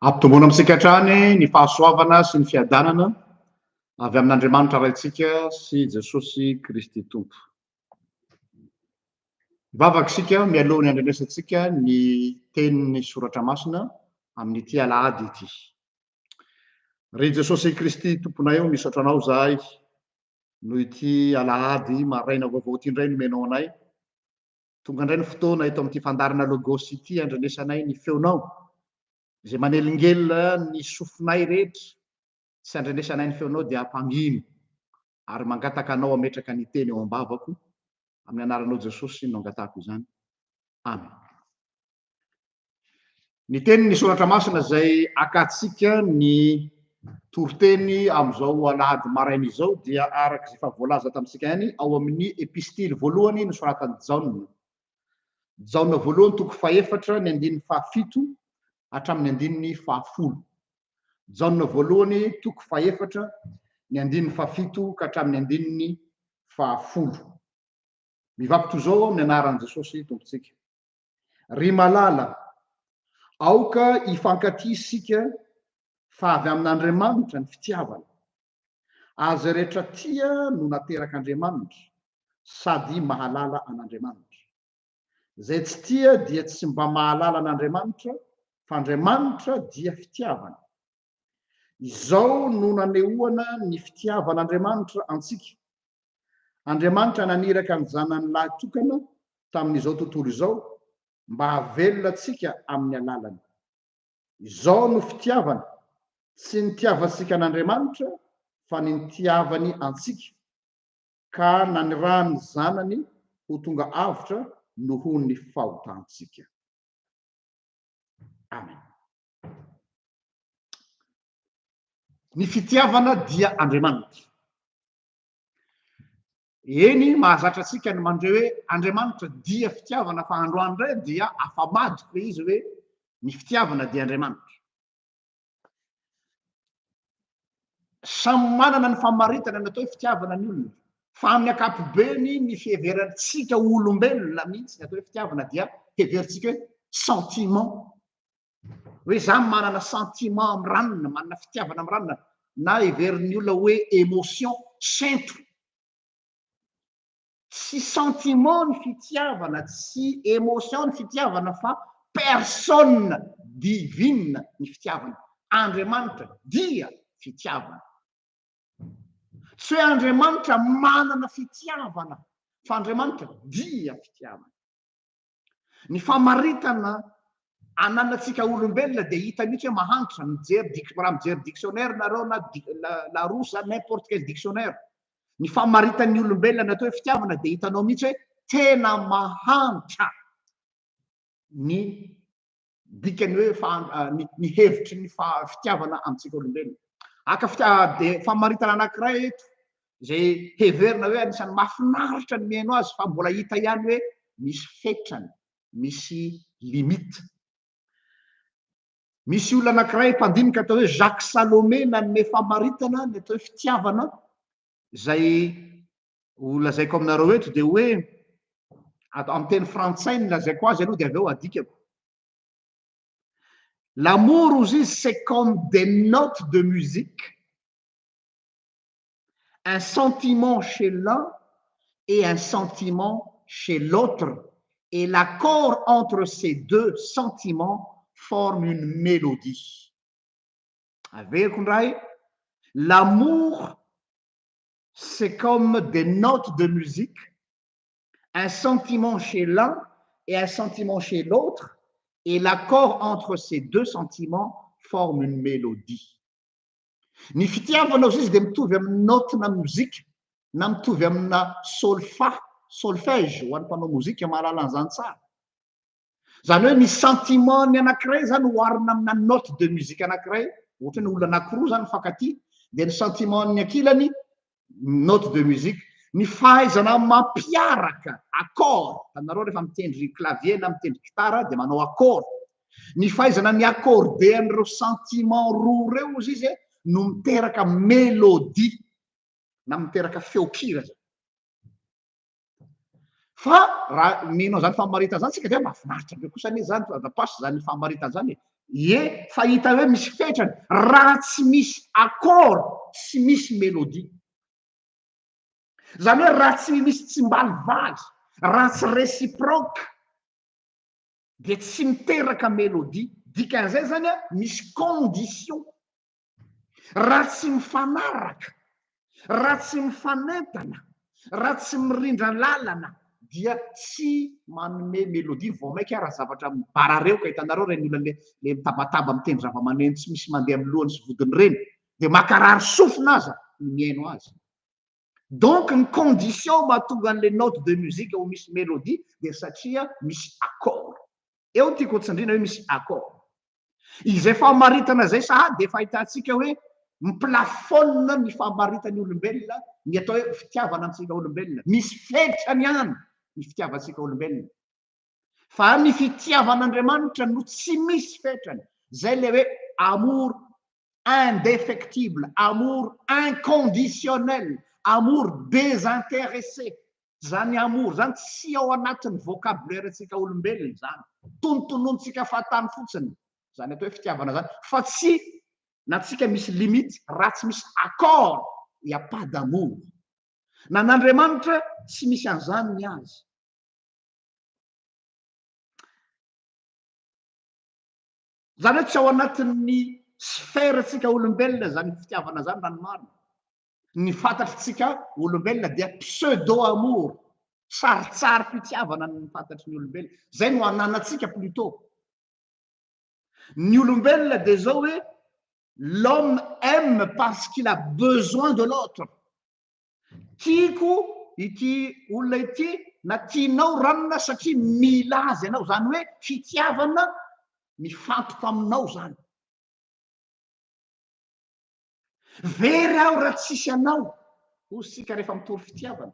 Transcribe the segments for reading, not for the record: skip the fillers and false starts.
Ampitomboana amintsika hatrany ny fahasoavana sy ny fiadanana avy amin'Andriamanitra raintsika sy Jesosy Kristy Tompo. Mivavaka isika mialoha ny andrenesantsika ny tenin'ny soratra masina amin'ity alahady ity. Ry Jesosy Kristy Tomponay eo misaotra anao zahay noho ity alahady maraina vaovao ity indray nomenao anay. Tonga indray ny fotoana eto amin'ity fandarana logos ity andrenesanay ny feonao izay manelingelina ny sofinay rehetra sy andrenesanay ny feonao dia hampangino ary mangataka anao ametraka ny teny eo am-bavako amin'ny anaranao Jesosy no angatahako izany. Amen. Ny tenin'ny soratra masina izay akatsika ny toriteny amin'izao alahady maraina izao dia araka izay efa voalaza tamintsika ihany ao amin'ny epistily voalohany nosoratan'i Jaona. Jaona voalohany toko faefatra ny andininy fahafito hatramin'ny andininy fahafolo. Jaona voalohany toko faefatra ny andininy fahafito ka hatramin'ny andininy fahafolo. Mivapito izao amin'ny anaran'i Jesosy tompontsika. Ry malala, aoka hifankatia isika fa avy amin'Andriamanitra ny fitiavana. Azy rehetra tia no naterak'Andriamanitra sady mahalala an'Andriamanitra. Zay tsy tia dia tsy mba mahalala an'Andriamanitra fa Andriamanitra dia fitiavana. Izao no nanehoana ny fitiavan'Andriamanitra antsika. Andriamanitra naniraka ny zanany lahy tokana tamin'izao tontolo izao mba havelona antsika amin'ny alalany. Izao no fitiavana, tsy nitiavantsika an'Andriamanitra fa ny nitiavany antsika ka nanirahany zanany ho tonga avotra noho ny fahotantsika. Amen. Ny fitiavana dia Andriamanitra. Eny mahazatra antsika ny mandre hoe Andriamanitra dia fitiavana fa androany indray dia afa-madiko hoe izy hoe ny fitiavana dia Andriamanitra. Samy manana ny famaritana natao hoe fitiavana ny olona. Fa amin'ny ankapobeny ny fiheverantsika olombelona mihitsy natao hoe fitiavana dia heverintsika hoe sentiment. Hoe za manana sentiment amin'ny ranona, manana fitiavana amin'ny ranona, na heverin'ny olona hoe émotion sento. Tsy sentiment ny fitiavana, tsy émotion ny fitiavana fa personne divine ny fitiavana. Andriamanitra dia fitiavana. Tsy hoe Andriamanitra manana fitiavana fa Andriamanitra dia fitiavana. Ny famaritana ananantsika olombelona dia hita mihitsy hoe mahantra raha mijery dictionnaire nareo na Larousse n'importe quel dictionnaire. Ny famaritan'ny olombelona natao hoe fitiavana dia hitanao mihitsy hoe tena mahantra ny dikany hoe ny hevitry ny fitiavana amintsika olombelona. Dia famaritana anankiray eto izay heverina hoe anisan'ny mahafinaritra ny miaino azy fa mbola hita ihany hoe misy fetrany, misy limite. Misy olona anankiray mpandinika atao hoe Jacques Salomé nanome famaritana ny atao hoe fitiavana izay ho lazaiko aminareo eto dia hoe amin'ny teny frantsay ny lazaiko azy aloha dia avy eo adikako. L'amour ozy izy c'est comme des notes de musique, un sentiment chez l'un et un sentiment chez l'autre, et l'accord entre ces deux sentiments forme une mélodie. Averiko ndray, l'amour c'est comme des notes de musique, un sentiment chez l'un et un sentiment chez l'autre, et l'accord entre ces deux sentiments forme une mélodie. Ny fitiavana ozy izy dia mitovy amin'ny note-na mozika na mitovy amina solfège ho an'ny mpanao mozika mahalala an'izany tsara. Zany hoe ny sentimentny anankiray zany oharina amina note de musique anankiray, ohatra ny olona anankiroa zany mifankatia, dia ny sentimentny ankilany note de musique, ny fahaizana mampiaraka accord. Tanareo rehefa mitendry clavier na mitendry gitara dia manao accord. Ny fahaizana ny accordean'ireo sentiment roa ireo ozy izy no miteraka mélodie na miteraka feokira zany. Fa raha menao zany famaritana zany tsika dia mahafinaritra be kosa anie zany, azapasy zany famaritana zany fa hita hoe misy fetrany raha tsy misy accord tsy misy mélodie. Zany hoe raha tsy misy tsimbalivaly, raha tsy réciproque dia tsy miteraka mélodie. Dikan'izay zany a misy condition. Raha tsy mifanaraka, raha tsy mifanentana, raha tsy mirindra lalana dia tsy manome mélodie. Vao mainka raha zavatra mibarareo ka hitanareo reny olona le mitabataba mitendry zava-maneno tsy misy mandeha amin'ny lohany sy vodiny reny dia makarary sofina aza ny miaino azy. Donc ny condition mahatonga an'le note de musique ho misy mélodie dia satria misy accord. Eo tiako tsindriana hoe misy accord. Izay famaritana zay sahady dia fahitantsika hoe miplafonna ny famaritany olombelona ny atao hoe fitiavana amintsika olombelona. Misy fetrany ihany ny fitiavantsika olombelona. Fa ny fitiavan'Andriamanitra no tsy misy fetrany. Zay le hoe amour indéfectible, amour inconditionnel, amour désintéressé. Zany amour zany tsy ao anatin'ny vocabulaire antsika olombelona zany. Tonontonontsika fahatany fotsiny. Zany atao hoe fitiavana zany. Fa tsy natsika misy limite raha tsy misy accord, il y a pas d'amour. Na n'Andriamanitra tsy misy an'izany ny azy. Zany hoe tsy ao anatin'ny sfera tsika olombelona zany fitiavana zany raha ny marina. Ny fantatritsika olombelona dia pseudo amour, saritsary fitiavana ny fantatry ny olombelona. Zay no ananatsika plutôt. Ny olombelona dia zao hoe l'homme aime parce qu'il a besoin de l'autre. Tiako ity olona ity na tianao ranona satria mila azy ianao. Zany hoe fitiavana mifantoka aminao zany. Very aho raha tsisy anao, hoy isika rehefa mitory fitiavana.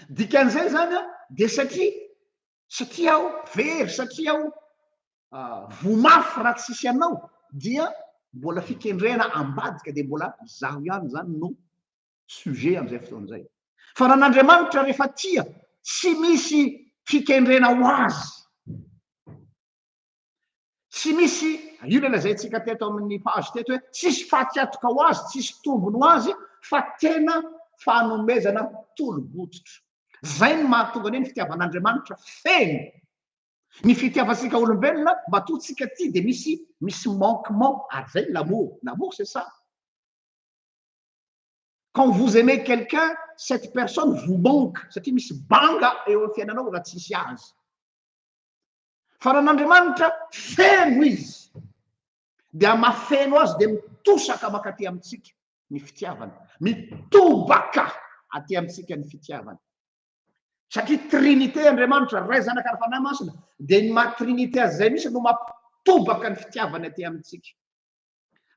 Dikan'izay zany a dia satria aho very, satria aho vomafy raha tsisy anao dia mbola fikendrena ambadika dia mbola zaho ihany zany no sujet amin'izay fotoan'izay. Fa raha n'Andriamanitra rehefa tia tsy misy fikendrena ho azy. Tsy misy io le lazaintsika teto amin'ny page teto hoe tsisy fahatsiatoka ho azy, tsisy tombony ho azy, fa tena fanomezana tolo-bototra. Zay no mahatonga ny fitiavan'Andriamanitra feno. Ny fitiavansika olombelona mba totsika ty dia misy manquement. Ary zay l'amour. L'amour c'est ça. Quand vous aimez quelqu'un, cette personne vous manque. Satria misy banga eo amin'ny fiainanao raha tsisy azy. Fa raha n'Andriamanitra feno izy dia mafeno azy dia mitosaka makaty amintsika ny fitiavana, mitobaka aty amintsika ny fitiavana. Satria trinité Andriamanitra ray zanaka ary fanahy masina dia ny maha-trinité azy zay misy no mampitobaka ny fitiavana aty amintsika.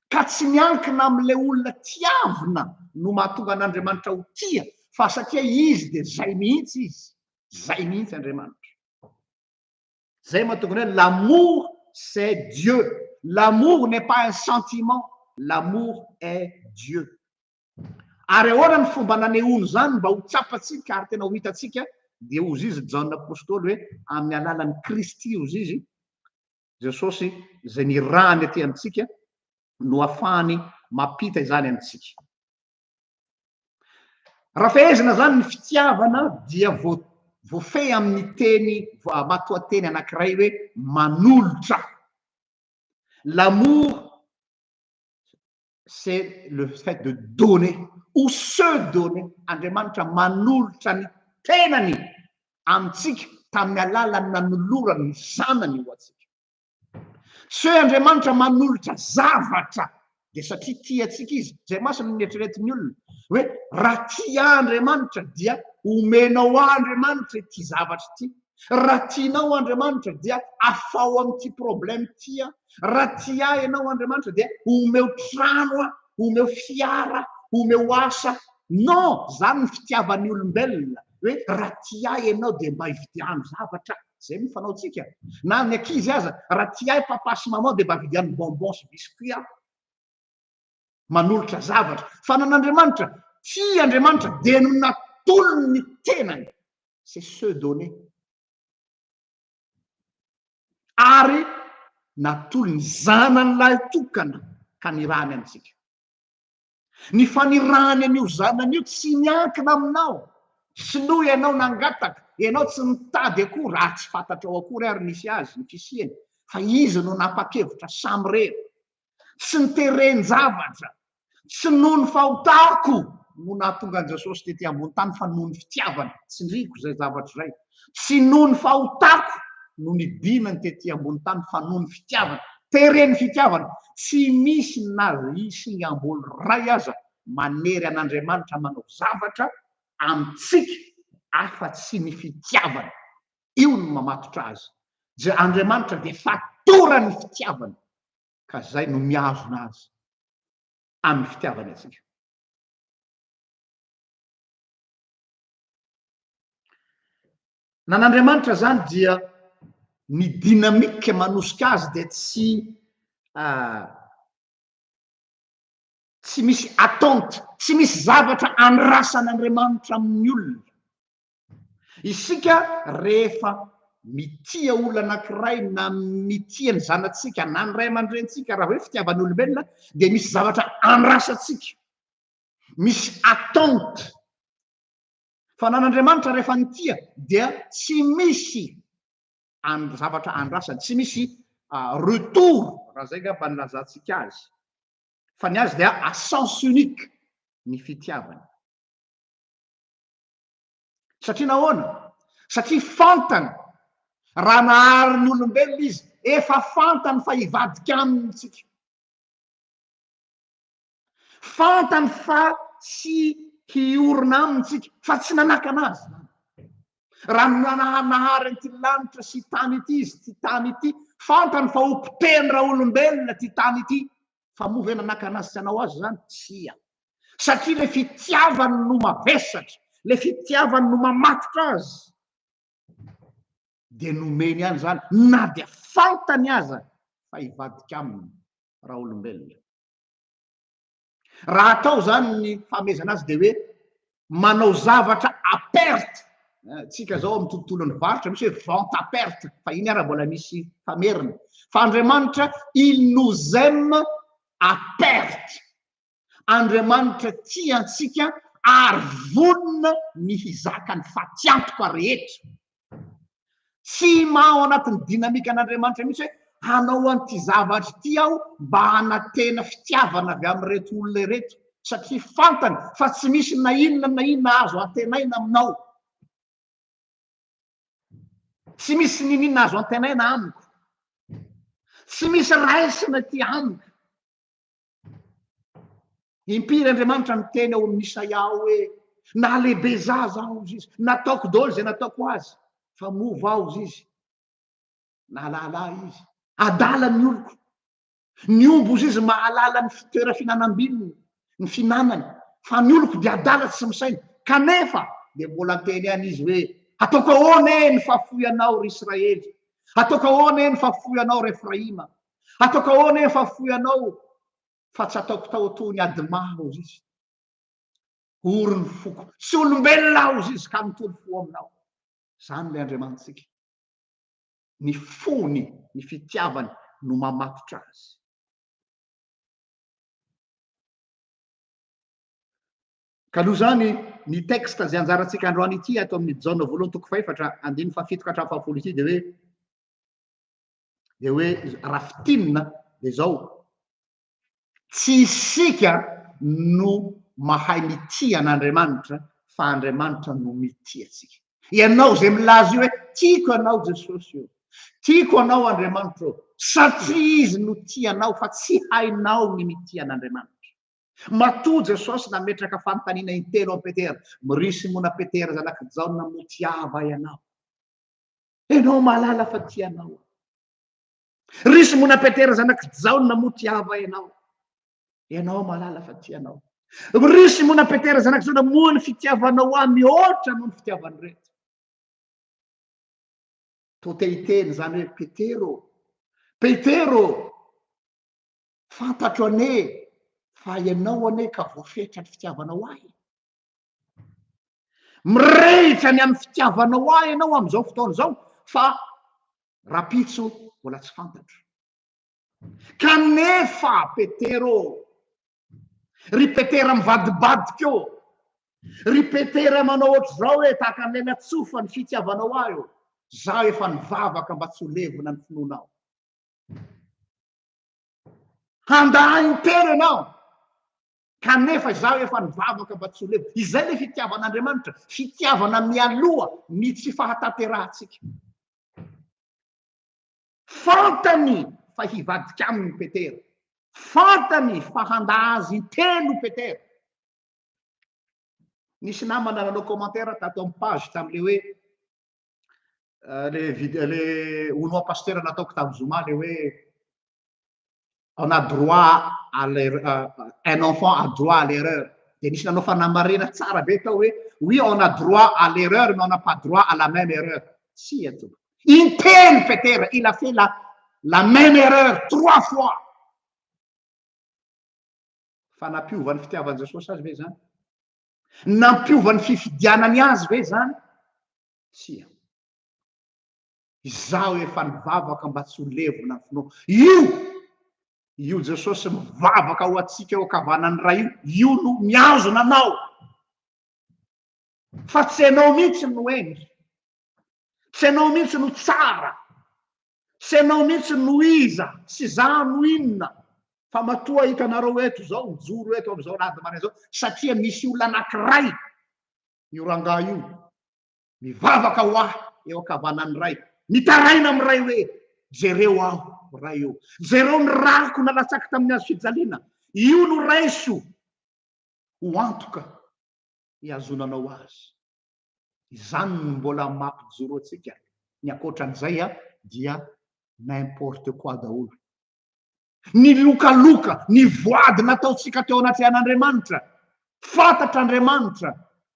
Ka tsy miankina amin'ilay olona tiavina no mahatonga an'Andriamanitra ho tia, fa satria izy dia zay mihitsy izy, zay mihitsy Andriamanitra. Zay mahatonga hoe l'amour c'est Dieu. L'amour n'est pas un sentiment, l'amour est Dieu. Ary ahoana ny fomba nanehoany zany mba ho tsapatsika ary tena ho hitatsika dia ozy izy Jaona apôstôly hoe amin'ny alalan'ny Kristy ozy izy Jesosy zay nirahany aty amintsika no ahafahany mampita izany amintsika. Raha fehezina zany ny fitiavana dia voafehy amin'ny teny matoa-teny anankiray hoe manolotra. L'amour c'est le fait de donner ou se donner. Andriamanitra manolotra ny tenany amintsika tamin'ny alalany nanolorany ny zanany ho atsika. Se Andriamanitra manolotra zavatra dia satria tia atsika izy. Zay masina ny eritreretin'ny olona hoe raha tia Andriamanitra dia omenao Andriamanitra ity zavatra ity. Raha tianao Andriamanitra dia afao amin'ity problème tia. Raha tia ianao Andriamanitra dia omeo trano, omeo fiara, omeo asa. Non, zany ny fitiavan'ny olombelona hoe raha tia ianao dia mba hividiano zavatra. Zay ny fanaontsika. Na ny ankizy aza raha tia papa sy maman dia mba hividiano bonbon sy biscuit. Manolotra zavatra. Fa nan'Andriamanitra tia Andriamanitra dia natolony ny tenany. C'est se donner. Ary natolo ny zanan'lay tokana ka nirany antsika. Ny fanirany an'io zanan'io tsy miankina aminao, sy no ianao nangataka, ianao tsy mitady akory raha tsy fantatrao akory ary nisy azy ny fisiany, fa izy no napakevitra samy reny. Tsy nitereny-javatra, tsy noho ny fahotako no nahatonga an Jesosy tety ambony tany, fa noho ny fitiavana. Tsy ndriko zay zavatra zay. Tsy noho ny fahotako no nidinany tety ambony tany, fa noho ny fitiavana. Tereny fitiavana. Tsy misy na isy ny ambolo ray aza manery an'Andriamanitra manao zavatra amitsika afa-tsy ny fitiavana. Io no mamatotra azy. Zay Andriamanitra dia fatorany fitiavana, ka zay no miazona azy amin'ny fitiavana atsika. Nan'Andriamanitra zany dia ny dinamika manosika azy dia tsy misy attente, tsy misy zavatra andrasan'Andriamanitra amin'ny olona. Isika rehefa mitia olona anankiray na mitia ny zanatsika na ny ray aman-drentsika, raha hoe fitiavan'olombelona, dia misy zavatra andrasatsika, misy attente. Fa nan'Andriamanitra rehefa nitia dia tsy misy zavatra andrasany, tsy misy retour, raha zay ngamba nilazantsika azy. Fa ny azy dia à sens unique ny fitiavana. Satria nahoana? Satria fantany raha nahary ny olombelona izy, efa fantany fa hivadika aminy tsika. Fantany fa tsy hiorina amintsika, fa tsy nanaka anazy. Raha nahary an'ity lanitra sy tany ity izy, ty tany ity, fantany fa ompiteny raha olombelona ty tany ity, fa moa ve nanaka anazy tsy hanao azy zany? Tsia. Satria le fitiavany no mavesatra, le fitiavany no mamatotra azy, dia nomeny any zany, na dia fantany aza fa hivadika aminy raha olombelona. Raha atao zany ny fanomezana azy dia hoe manao zavatra à perte. Tsika zao amin'ny tontolon'ny varotra misy hoe vente à perte, fa iny ara mbola misy famerina. Fa Andriamanitra, il nous aime à perte. Andriamanitra tia antsika ary vonona ny hizaka ny fatiantoka rehetra. Tsy ao anatin'ny dinamika an'Andriamanitra mihitsy hoe hanao an'ity zavatra ity aho mba hanatena fitiavana avy amin'reto olona reto, satria fantany fa tsy misy na inona azo antenaina aminao. Tsy misy ninina azo antenaina amiko. Tsy misy raisina ty amiko. Impiry Andriamanitra miteny ao amin'ny Isaia hoe na lehibe zaza aho izy, nataoko daholo zay nataoko azy, fa mova aho izy, na lalahy izy, adala ny oloko. Ny ombo izy mahalala ny toera finanam-bilony, ny finanany, fa ny oloko dia adala tsy misaina. Kanefa dia mbola teny any izy hoe ataoko ahoana ny fahafoy anao ry Israely, ataoko ahoana ny fahafoy anao ry Efraima, ataoko ahoana ny fahafoy anao, fa tsy ataoko tao toy ny adimaho izy. Ory ny foko, tsy olombelona aho izy ka mitoly fo aminao. Zany le Andriamanitsika. Ny fony, ny fitiavany no mamatotra azy. Ka aloha zany ny texte zay anjaratsika androany ity ato amin'ny Jaona 2:7-7 ity dia hoe rafitinina dia zao: tsy isika no mahay mitia an'Andriamanitra, fa Andriamanitra no mitia antsika. Ianao zay milaza io hoe tiako anao Jesosy io, tiako anao Andriamanitra io, satria izy no tianao fa tsy hainao ny mitia an'Andriamanitra. Matoa Jesosy nametraka fanontaniana intelo amin'ny Petera: Ry Simona Petera zanaky Jaona, motiava ianao? Ianao mahalala fa tianao. Ry Simona Petera zanaky Jaona, motiava ianao? Ianao mahalala fa tianao. Ry Simona Petera zanaky Jaona, moa ny fitiavanao ahy mihoatra noho ny fitiavany reto. Totehiteny zany hoe Petero, fantatro ane fa ianao ane ka voafetra ny fitiavanao ahy. Mirehitra ny amin'ny fitiavanao ahy ianao amin'izao fotoana izao, fa rapitso mbola tsy fantatro. kanefa petero ry petera mivadibadika eo ry petera manao ohatry zao hoe tahaka an'ilay natsofa ny fitiavanao ayo zaho efa nivavaka mba tsy ho levona ny finoanao handahy tena ianao kanefa zaho efa nivavaka mba tsy ho levona izay le fitiavan'Andriamanitra fitiavana mialoha ny tsy fahatanterantsika fantany fa hivadika aminy petera fantany fa handà azy telo petera nisy namana nanao commentaire tato amin'ny page tam'le hoe le oloa pasteur nataoko tamin'ny Zoma le hoe on a droit à un enfant a droit à l'erreur de nisy nanao fanamarena tsara be tao hoe oui on a droit à l'erreur mais on n'a pas droit à la même erreur si ato intelo petera il a fait la même erreur 3 fois fa nampiovany fitiavan'i Jesosy azy ve zany nampiovany fifidianany azy ve zany sia izaho efa nivavaka mba tsy ho levona ny finoa io Jesosy mivavaka ho atsika eo akavanany ray io no miazona anao fa tsy anao mihitsy no endry tsy anao mihitsy no tsara tsy anao mihitsy no iza sy za no inona fa matoa hitanareo eto zao mijoro eto am'izao lady mare zao satria misy olona anankiray io rangahy io mivavaka ho ahy eo akavanany ray mitaraina amy ray hoe jereo aho ray io jereo ny rako nalatsaky tamin'ny azo fijaliana io no raiso ho antoka hiazonanao azy izany no mbola mampijoro atsika ny akoatran'izay dia n'importe quoi daholo ny lokaloka ny voady nataotsika teo anaty an'Andriamanitra fantatr'Andriamanitra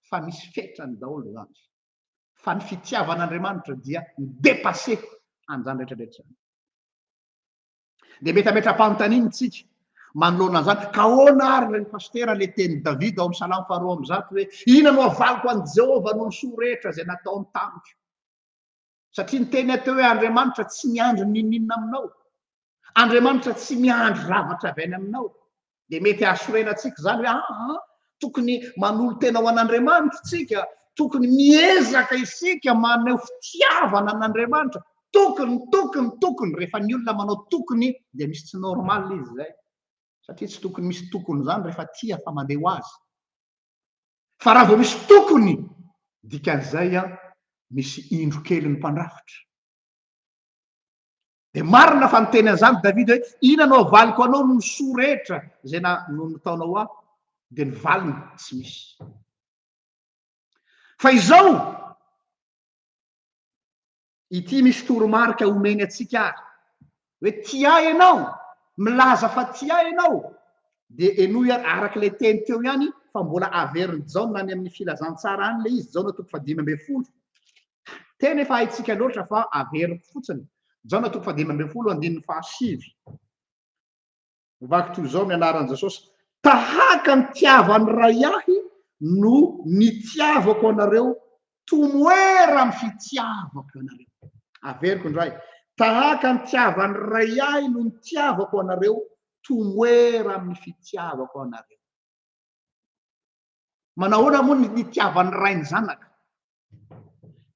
fa misy fetrany daholo zany fa ny fitiavan'Andriamanitra dia midepase an'izany rehetrarehetra zany de metametra-panontaniana tsika manoloana zany ka ahoana ary ny pasteur le teny David ao amin'ny Salamo 2 hoe ina no avaliko an' Jehova no ny soa rehetra zay nataony tamiko satria ny teny ateo hoe Andriamanitra tsy miandry ninina aminao Andriamanitra tsy miandry zavatra avy any aminao de mety ahasorena atsika zany hoe tokony manolo tena ho an'Andriamanitra tsika tokony miezaka isika maneho fitiavana an'Andriamanitra tokony rehefa ny olona manao tokony de misy tsy normal izy zay satria tsy tokony misy tokony zany rehefa tia fa mandeha ho azy fa raha vao misy tokony dikan'izay misy indro kely ny mpandrafitra de marina fa niteny an'izany David hoe ina no avaliko anao no soa rehetra zay no nataonao aho de ny valiny tsy misy fa izao ity misy toromarika omeny atsika ary hoe tia ianao milaza fa tia ianao de enoy arak'le teny teo ihany fa mbola averiny jaona any amin'ny filazantsara any le izy jaona 5:10 teny efa haitsika loatra fa averiny fotsiny jaona 5:17 vaky toy zao mianaran'i Jesosy tahaka ny tiavany ray ahy no nitiavako anareo tomoera amy fitiavako anareo averiko indray tahaka ny tiavany ray ahy no nitiavako anareo tomoera amy fitiavako anareo manahoana moa ny tiavany ray ny zanaka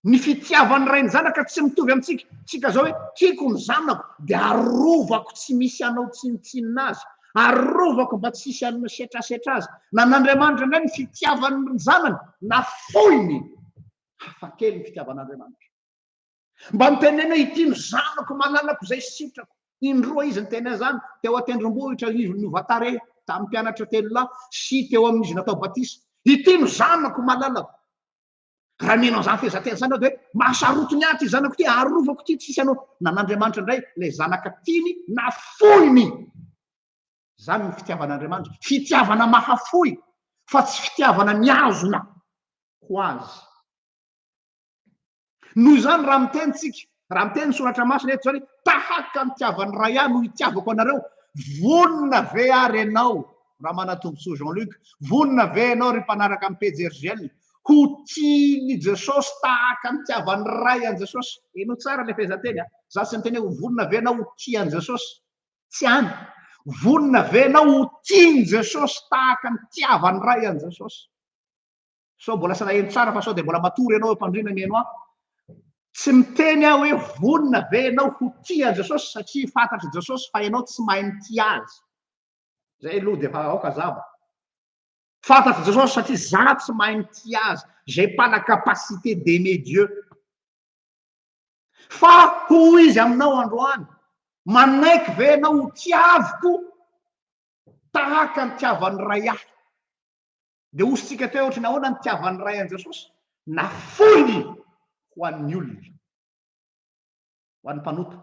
ny fitiavany ray ny zanaka tsy mitovy amitsika tsika zao hoe tiako ny zanako de arovako tsy misy anao tsinitsinina azy arovako mba tsy isy anao setrasetra azy na n'Andriamanitra indray ny fitiavany zanany na foiny hafakely ny fitiavan'Andriamanitra mba niteneny hoe ity ny zanako malalako zay sitrako indroa izy niteny zany teo atendrombohitra izy nivatare tamin'ny mpianatra telo lahy sy teo amin'izy natao batisa ity ny zanako malalako raha menao zany fehezantena zany hoe mahasarotony aty zanako ty arovako ty tsisy anao na n'Andriamanitra indray le zanaka tiany na foiny zany ny fitiavan'Andriamanitra fitiavana mahafoy fa tsy fitiavana miazona ho azy noho zany raha mitenitsika raha miteny soratra masina eto zany tahaka ny tiavany ray ahy no hitiavako anareo vonona ve ary ianao raha manatombontsoa Jean-Luc vonona ve ianao ry mpanaraka amin'ny PJRGL ho tiany Jesosy tahaka ny tiavany ray an' Jesosy eno tsara le fehezanteny za tsy miteny hoe vonona ve anao ho tiany Jesosy tsy any vonina venao ho tiany Jesosy tahaka ny tiavany ray any Jesosy. So mbola sanaheno tsara fa sao dia mbola matory ianao mpandrina mihaino aho. Tsy miteny aho hoe vonina venao ho tia Jesosy satria fantatry Jesosy fa ianao tsy mahay mity azy. Zay aloha dia fa aoka zava. Fantatry Jesosy satria za tsy mahay mity azy. J'ai pas la capacité d'aimer Dieu. Fa ho izy aminao androany, manaiky venao ho tiaviko tahaka ny tiavan'ny ray ahy. Dia ositsika teo ohatrany ahoana ny tiavan'ny ray an Jesosy? Nafoiny ho an'ny olona, ho an'ny mpanota.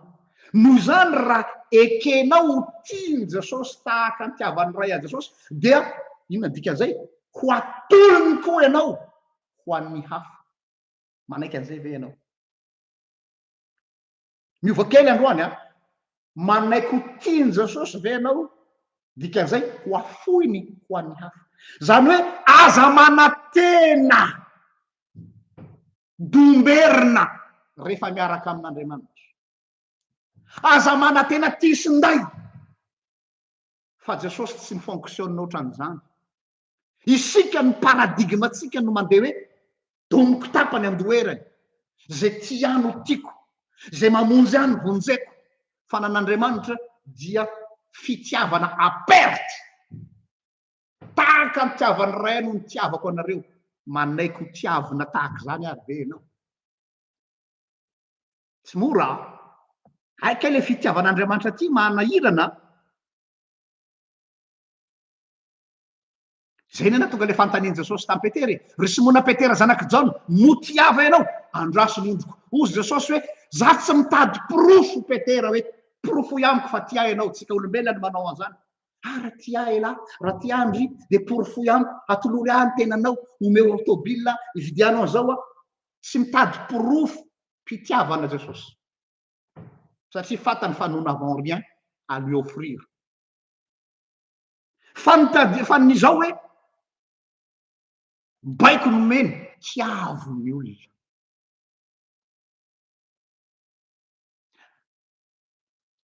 Noho izany raha ekenao ho tiany Jesosy tahaka ny tiavan'ny ray an Jesosy, dia inona dikan'izay? Ho atolony koa ianao ho an'ny hafa. Manaiky an'izay ve ianao? Miova kely androany a, manaiky ho tiany Jesosy ve ianao? Dikan'izay ho afoiny ho an'ny hafa. Zany hoe aza manantena domberina rehefa miaraka amin'Andriamanitra. Aza manantena tisinday. Fa Jesosy tsy mifonctionne ohatran'izany. Isika ny paradigmatsika no mandeha hoe domoko tapany andoherany. Zay tia no tiako, zay mamonjy any vonjeko. Fa nan'Andriamanitra dia fitiavana aperte. Tahaka ny tiavany ray no ny tiavako anareo. Manaiky ho tiavina tahaka izany ary ve ianao? Tsy mora. Haika ilay fitiavan'Andriamanitra ty manahirana. Zay nena tonga ilay fanontaniany Jesosy tamin'ny Petery. Ry Simona Petera zanaky Jaona, motiava ianao? Andraso ondriko. Ozy Jesosy hoe za tsy mitady pirofo Petera hoe pirofo amiko fa tia ianao. Tsika olombelona no manao an'izany. Raha tia elahy, raha tia andry dia pirofo amiko, atolory ahy ny tenanao, omeo autobila ividianao an'izao a. Tsy mitady pirofo mpitiavana Jesosy. Satria fantany fa nous n'avons rien à lui offrir. Fanizao hoe baiko nomeny tiavo ny olona.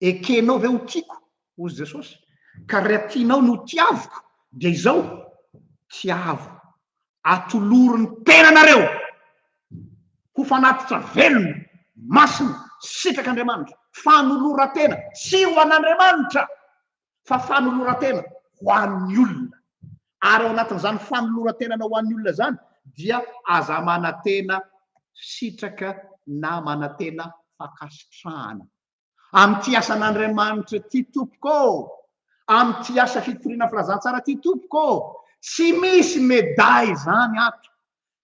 Ekenao ve ho tiako? Ozy Jesosy. Ka raha tianao no tiaviko, dia izao tiavo. Atolory ny tenanareo ho fanatitra velona, masina, sitrak'Andriamanitra. Fanolora-tena tsy ho an'Andriamanitra fa fanolora-tena ho an'ny olona. Ary ao anatin'izany fanolora-tena ho an'ny olona zany dia aza manantena sitraka na manantena fakasitrahana. Amin'ity asan'Andriamanitra ty tompoko, amin'ity asa fitoriana filazantsara ty tompoko, tsy misy médaille zany ato,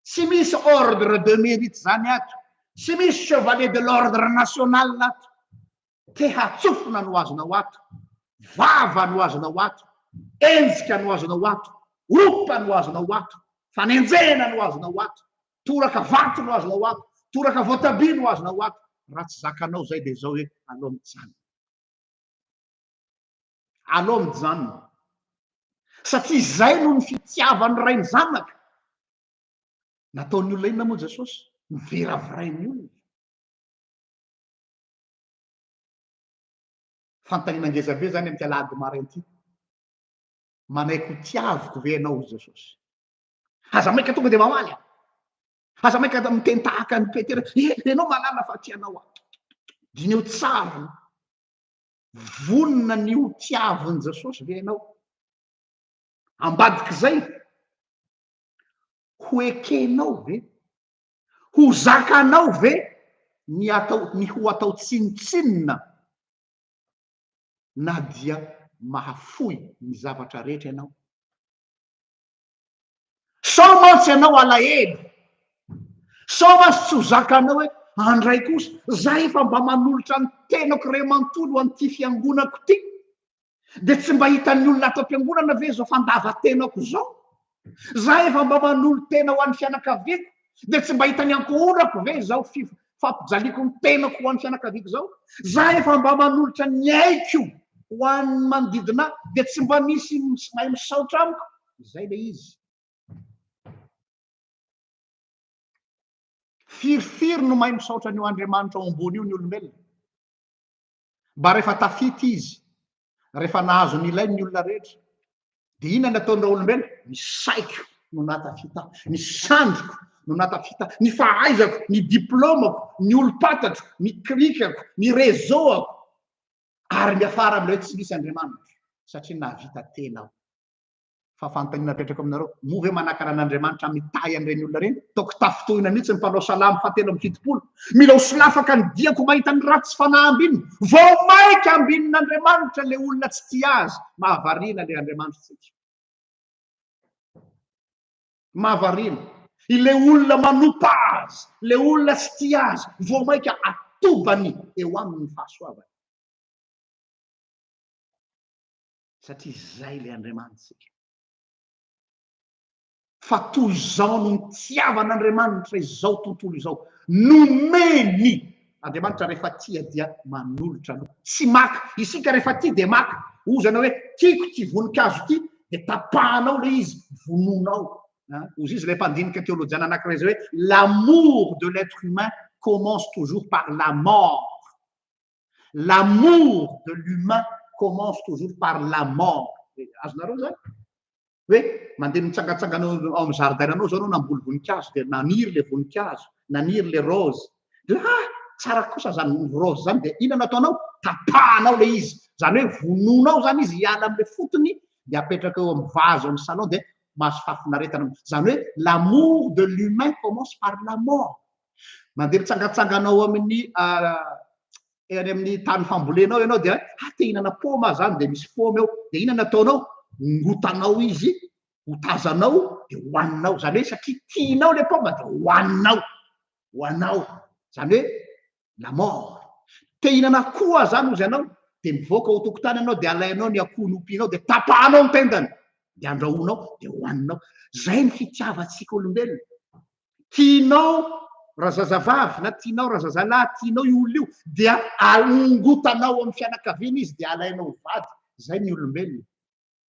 tsy misy ordre de mérite zany ato, tsy misy chevalier de l'ordre national ato. Tehatsofona no azonao ato, vava no azonao ato, enzika no azonao ato, opa no azonao ato, fanenjena no azonao ato, toraka vato no azonao ato, toraka voatabia no azonao ato. Raha tsy zakanao zay dia zao hoe aleo mijanona. Aleo mijanona. Satria zay no ny fitiavany ray ny zanaka. Nataony olona inona moa Jesosy? Miveravirainy olona. Fanontaniana ngezabe zany amin'ity alahady maraina ity. Manaiky ho tiaviko ve ianao Jesosy? Aza maika tonga dia mamaly. Aza maika miteny tahaka ny Petera, ianao malala fa tianao aho. Dineo tsara. Vonina ny ho tiaviny Jesosy ve ianao? Ambadik'izay, ho ekenao ve? Ho zakanao ve ny ho atao tsinitsinina na dia mahafoy ny zavatra rehetra ianao? Sao mantsy ianao alahelo, sao mantsy tsy ho zakanao hoe andray kosa zay efa mba manolotra ny tenako ray manontolo an'ity fiangonako ty, dia tsy mba hitan'ny olona ato am-piangonana ve zao fandava-tenako zao? Za efa mba manolo tena ho an'ny fianakaviako, dia tsy mba hitany ankohonako ve zao fampijaliako ny tenako ho an'ny fianakaviako zao? Za efa mba manolotra ny aiko ho an'ny manodidina, dia tsy mba misy mahay misaotra amiko? Zay le izy. Firifiry no mahay misaotra ny Andriamanitra ao ambony io ny olombelona. Mba rehefa tafity izy, rehefa nahazo ny ilay ny olona rehetra dia inona nataon'ra olombelo ny saiko no natafita ny sandriko no natafita ny fahaizako ny diplômako ny olo-patatro ny krikako ny réseauako ary miafara am'ilay hoe tsy misy andriamanitra satria nahavita tena aho fa fanontaniana apetraka aminareo move manakana an'andriamanitra mitay an'ireny olona reny taoko tafitohina mihitsy ny mpanao salamy fahatelo amby fitopolo mila ho solafaka ny diako mahita ny ratsy fanahy-ambininy vao maika ambinin'andriamanitra le olona tsy tia azy mahavariana le andriamanitra tsika mahavariana ile olona manompa azy le olona tsy tia azy vao maika atobany eo aminy fahasoavany satria zay le andriamanitsika fa toy izao no nitiavan'andriamanitra izao tontolo izao nomeny andriamanitra rehefa tia dia manolotra aloha tsy maka isika rehefa tia de maka ozana hoe tiako ty voninkazo ty de tapahanao le izy vononao ozy izy le mpandinika théologiana anankiray zay hoe l'amour de l'être humain commence toujours par la mort l'amour de l'humain commence toujours par la mort azonareo zany hoe mandeha mitsangatsangana ao amin'ny zaridainanao zao anao namboly voninkazo de naniry le voninkazo naniry le rose de tsara kosa zany rose zany de inona nataonao tapahanao le izy zany hoe vononao zany izy hiala am'le fotony de apetraka eo amin'ny vazo amin'ny salon de mahazo fafinaretana zany hoe l'amour de l'humain commence par la mort mandeha mitsangatsanganao amin'ny any amin'ny tany fambolenao ianao de te hinana poma zany de misy poma eo de inona nataonao ngotanao izy hotazanao de hoaninao zany hoe satria tianao le poma de hoanao zany hoe la mort te hinana koa zany ozy ianao de mivoaka ho tokotany anao de alainao ny akoho nompianao de tapahanao ny tendany de andrahonao de hoaninao zay ny fitiavatsika olombelona tianao raha zazavavy na tianao raha zazalahy tianao io olona io dia angotanao amin'ny fianakaviana izy de alainao vady zay ny olombelona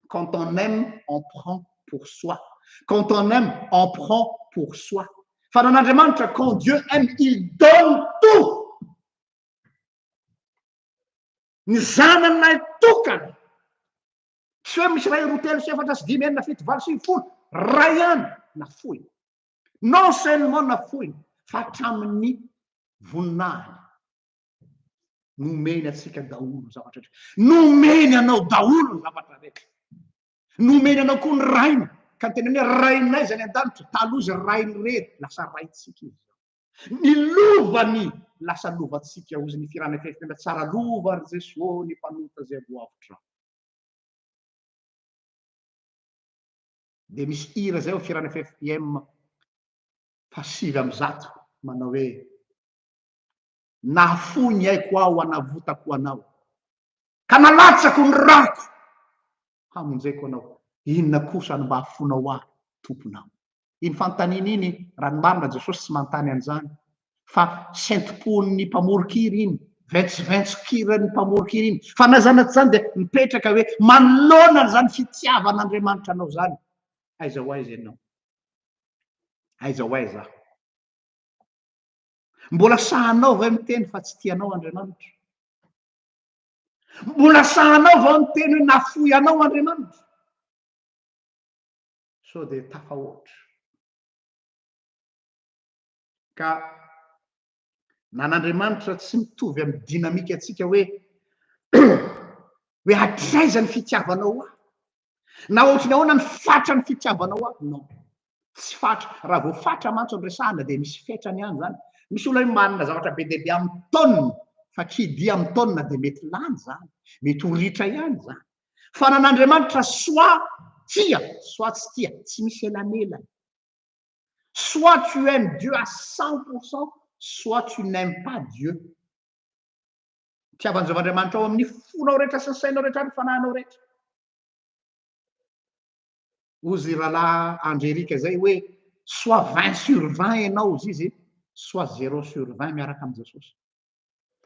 quand on aime on prend pour soi quand on aime on prend pour soi fa nan'andriamanitra quand Dieu aime il donne tout ny zanany tokana tsy hoe misy ray roa telo sy efatra sy dimy enina fito valo sivy folo ray ihany nafoy non seulement nafoy fa hatramin'ny voninahiny nomeny atsika daholo zavatra rehetra nomeny anao daholo zavatra rehetra nomeny anao koa ny rainy ka ny tena hoe rainay zany an-danitra taloha izy rainy rery lasa raitsika izy ny lovany lasa lovantsika ozy ny firana fefitena tsara lova ry Jesosy ny mpanota zay voavitra de misy hira zay ao firana FFPM fa 700 manao hoe nafoy ny aiko aho anavotako anao ka nalatsako ny rako hamonjeko anao inona kosa no mba hafonao aho tomponao iny fanontaniana iny ranomarina Jesosy tsy manontany an'izany fa saintim-pon'ny mpamorokiry iny ventsikirany mpamorokiry iny fa nazanaty zany de mipetraka hoe manoloana zany fitiavan'andriamanitra anao zany aiza ho aiza ianao aiza ho aiza mbola sahanao va miteny fa tsy tianao andriamanitra mbola sahanao va miteny hoe nafoy anao andriamanitra so de tafahoatra ka nan'andriamanitra tsy mitovy amin'ny dinamika atsika hoe hoe hatraiza ny fitiavanao aho na ohatrany ahoana ny fatra ny fitiavanao aho non tsy fatra raha vao fatra mantsy ny resahana de misy fetrany ihany zany misy olona hoe manana zavatra be dehibe amin'ny taonina fa kidia amin'ny taonina de mety lany zany mety ho ritra ihany zany fa nan'andriamanitra soit tia soit tsy tia tsy misy elanelany soit tu aimes Dieu à 100% soit tu n'aimes pas Dieu tiavan'ny zavandriamanitra ao amin'ny fonao rehetra sy ny sainao rehetra ny fanahinao rehetra ozy rahalahy Andrerika zay hoe soit 20/20 ianao izy izy soit 0/20 miaraka amin'ny Jesosy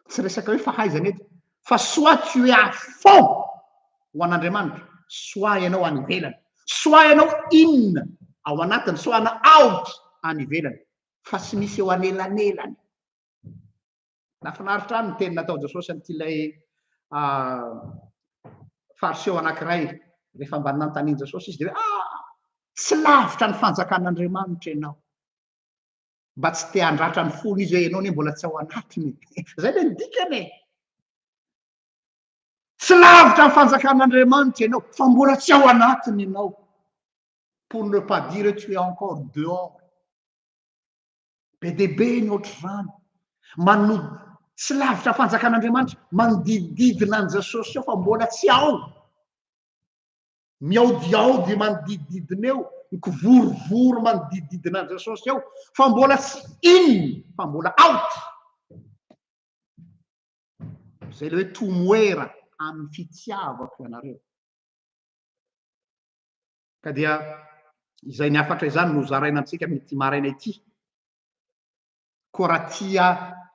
tsy resaka hoe fahaizana eto fa soit tu es à fond ho an'andriamanitra soit ianao any ivelany soit ianao in ao anatiny soit ana out any ivelany fa tsy misy eo anelanelany nafinaritra any ny teny natao Jesosy an'ity lay fariseho anankiray rehefa mba nanontanian Jesosy izy de hoe tsy lavitra ny fanjakan'Andriamanitra ianao mba tsy te handratra ny fony izy hoe ianao ne mbola tsy ao anatiny zay le dikany tsy lavitra ny fanjakan'Andriamanitra ianao fa mbola tsy ao anatiny ianao pour ne pas dire tu es encore dehors be dehibe ny ohatr'izany tsy lavitra fanjakan'Andriamanitra manodididina an Jesosy eo fa mbola tsy ao miaodiaody manodididina eo mikivorovory manodididina an Jesosy eo fa mbola tsy in fa mbola out zay le hoe tomoera amin'ny fitiavako ianareo ka dia izay ny afatra izany no zaraina antsika amin'ity maraina ity koa raha tia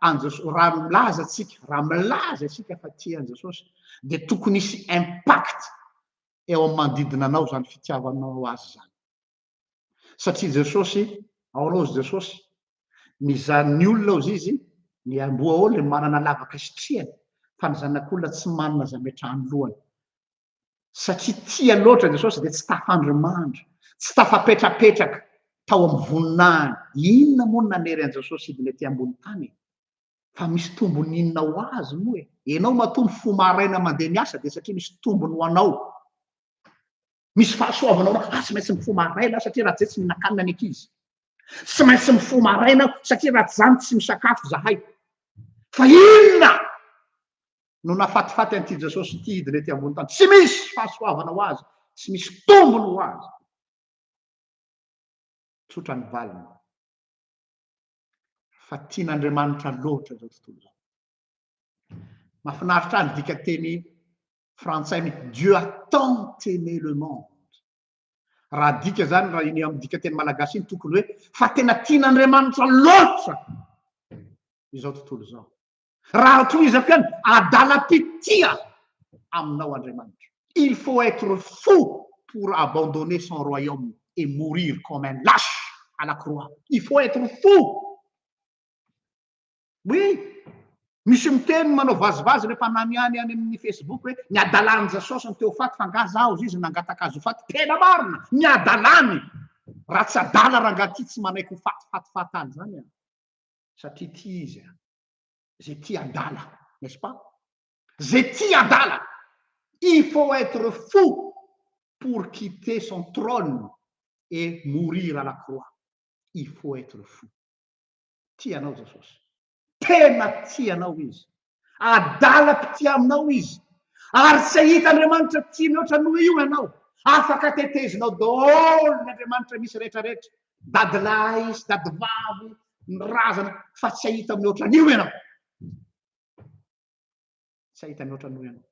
an Jesosy raha milaza atsika fa tia an Jesosy de tokony hisy impact eo amin'ny manodidina anao zany fitiavanao azy zany satria Jesosy aorozy Jesosy ny olona ozy izy ny amboa olona manana lavaka sitriany fa ny zanak'olona tsy manana za metrahany lohany satria tia loatra Jesosy de tsy tafandrimandry tsy tafapetrapetraka tao amin'ny voninahiny inona moa nanery an Jesosy idiny ety ambony tany fa misy tombony inona ho azy moa enao matombo fo maraina mandeha miasa de satria misy tombony ho anao misy fahasoavanao tsy maintsy mifo maraina satria raha tsy mihinan-kanina ny ankizy tsy maintsy mifo maraina satria raha zany tsy misakafo zahay fa inona no nafatifaty an'ity Jesosy ity idiny ety ambony tany tsy misy fahasoavana ho azy tsy misy tombony ho azy tsotra ny valiny fa tian'Andriamanitra loatra zao tontolo zao mahafinaritra ny dika teny frantsay mety Dieu a tant aimé le monde raha dika zany raha iny amin'ny dika teny malagasy iny tokony hoe fa tena tian'Andriamanitra loatra izao tontolo zao raha toizako ihany adala-pitia aminao Andriamanitra il faut être fou pour abandonner son royaume et mourir comme un lâche à la croix il faut être fou oui misy miteny manao vazivazy rehefa namiany any amin'ny Facebook hoe miadalany Jesosy ny teo faty fa nga zaho izy nangataka azo faty tena marina miadalany raha tsy adala raha ngaty tsy manaiky fatifatany zany satria tia izy zay tia adala n'est-ce pas zay tia adala il faut être fou pour quitter son trône et mourir à la croix il faut être fou tianao Jesosy tena tianao izy adala-pitia aminao izy ary tsy ahita Andriamanitra tia mihoatra noho io ianao afaka tetezinao daholo ny Andriamanitra misy rehetrarehetra dadilahy isy dadivavy ny razana fa tsy ahita mihoatra an'io ianao tsy ahita mihoatra noho ianao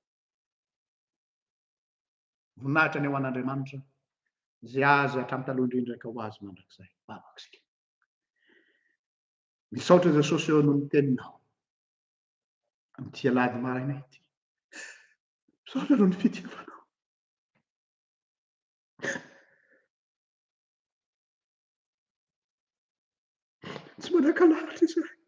voninahitra ny ao an'Andriamanitra zay azy hatramin'ny taloha indrindraka ho azy mandrakizay vavaksika misaotra Jesosy eo noho ny teninao amin'ity alady maraina ity misaotra noho ny fitiavanao tsy manakalavitra izay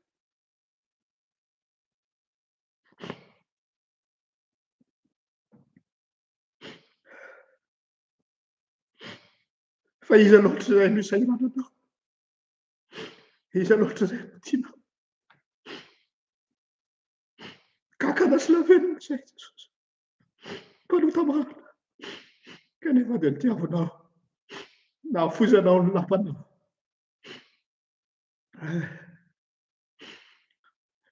fa iza loatra zay no isahirananao iza loatra zay no tianao kakana sy lavenina zay Jesosy mpanota marina kanefa dia nitiavanao nahafozanao ny lampanao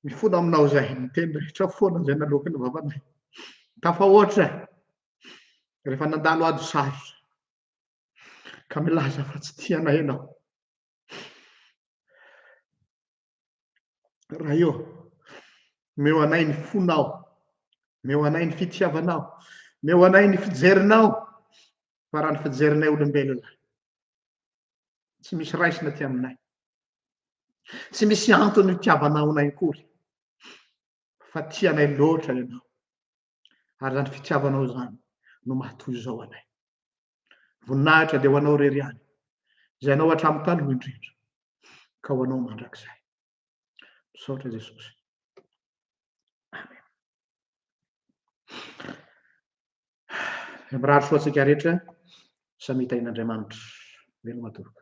mifona aminao zay miteny rehetra foana zay nalokany vavanay tafahoatra rehefa nandalo ady sarotra ka milaza fa tsy tianay ianao raha io meo anay ny fonao meo anay ny fitiavanao meo anay ny fijerinao fa raha ny fijerinay olombelona tsy misy raisina ty aminay tsy misy antony fitiavanao nay akory fa tianay loatra ianao ary zany fitiavanao zany no mahatoy zao anay voninahitra dia ho anao rery any zay anao hatramin'ny taloha indrindra ka ho anao mandrakizay misaotra Jesosy amen mirary soatsika rehetra samita in'Andriamanitra veloma toroka